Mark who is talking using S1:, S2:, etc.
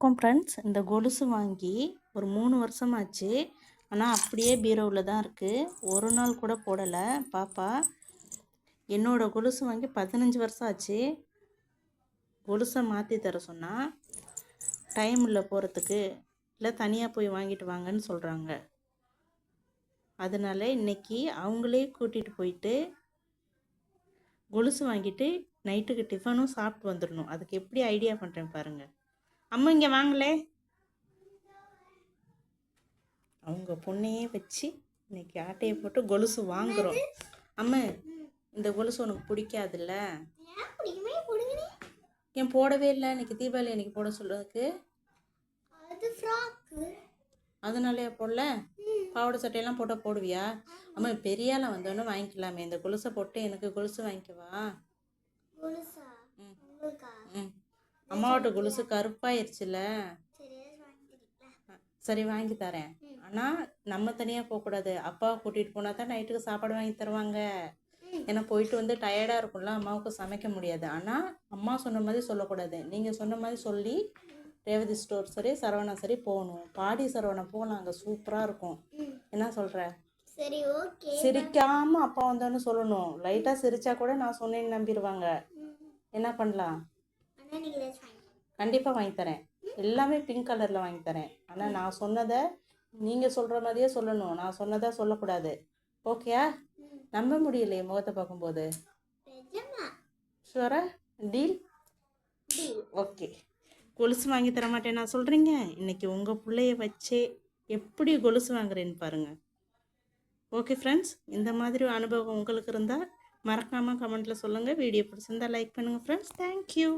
S1: வணக்கம் ஃப்ரெண்ட்ஸ். இந்த கொலுசு வாங்கி ஒரு 3 வருஷமாச்சு. ஆனால் அப்படியே பீரோவில் தான் இருக்குது. ஒரு நாள் கூட போடலை பாப்பா. என்னோடய கொலுசு வாங்கி 15 வருஷம் ஆச்சு. கொலுசை மாற்றி தர சொன்னால் டைம் இல்லை போகிறதுக்கு, இல்லை தனியாக போய் வாங்கிட்டு வாங்கன்னு சொல்கிறாங்க. அதனால இன்றைக்கி அவங்களே கூட்டிகிட்டு போயிட்டு கொலுசு வாங்கிட்டு நைட்டுக்கு டிஃபனும் சாப்பிட்டு வந்துடணும். அதுக்கு எப்படி ஐடியா பண்ணுறேன் பாருங்கள். அம்மா இங்கே வாங்களே. அவங்க பொண்ணையே வச்சு இன்னைக்கு ஆட்டையை போட்டு கொலுசு வாங்குகிறோம். அம்மா இந்த கொலுசு உனக்கு பிடிக்காதுல்ல? ஏன் போடவே இல்லை? இன்னைக்கு தீபாவளி அன்னைக்கு போட சொல்றதுக்கு அதனாலே போடல. பாவாடை சட்டையெல்லாம் போட்டால் போடுவியா? அம்மா பெரியால வந்தோன்னு வாங்கிக்கலாமே. இந்த கொலுசை போட்டு எனக்கு கொலுசு வாங்கிக்குவா. ம் அம்மாவோட கொலுசு கருப்பாயிருச்சுல. சரி வாங்கி தரேன். ஆனால் நம்ம தனியாக போகக்கூடாது. அப்பாவை கூட்டிகிட்டு போனால் தான் நைட்டுக்கு சாப்பாடு வாங்கி தருவாங்க. ஏன்னா போயிட்டு வந்து டயர்டாக இருக்கும்ல, அம்மாவுக்கு சமைக்க முடியாது. ஆனால் அம்மா சொன்ன மாதிரி சொல்லக்கூடாது. நீங்கள் சொன்ன மாதிரி சொல்லி ரேவதி ஸ்டோர் சரி சரவணா சரி போகணும். பாடி சரவணா போகலாம், அங்கே சூப்பராக இருக்கும். என்ன சொல்கிற?
S2: சரி ஓகே.
S1: சிரிக்காம அப்பா வந்தோன்னு சொல்லணும். லைட்டாக சிரிச்சா கூட நான் சொன்னேன்னு நம்பிடுவாங்க. என்ன பண்ணலாம்? கண்டிப்பாக வாங்கி தரேன். எல்லாமே பிங்க் கலரில் வாங்கி தரேன். ஆனால் நான் சொன்னதை நீங்கள் சொல்கிற மாதிரியே சொல்லணும். நான் சொன்னதை சொல்லக்கூடாது. ஓகேயா? நம்ப முடியலையே முகத்தை பார்க்கும்போது. ஷுவரா? டீல்? ஓகே. கொலுசு வாங்கி தர மாட்டேன் நான் சொல்கிறீங்க. இன்றைக்கி உங்கள் பிள்ளைய வச்சே எப்படி கொலுசு வாங்குறேன்னு பாருங்கள். ஓகே ஃப்ரெண்ட்ஸ், இந்த மாதிரி அனுபவம் உங்களுக்கு இருந்தால் மறக்காமல் கமெண்ட்டில் சொல்லுங்கள். வீடியோ பிடிச்சிருந்தால் லைக் பண்ணுங்கள் ஃப்ரெண்ட்ஸ். தேங்க்யூ.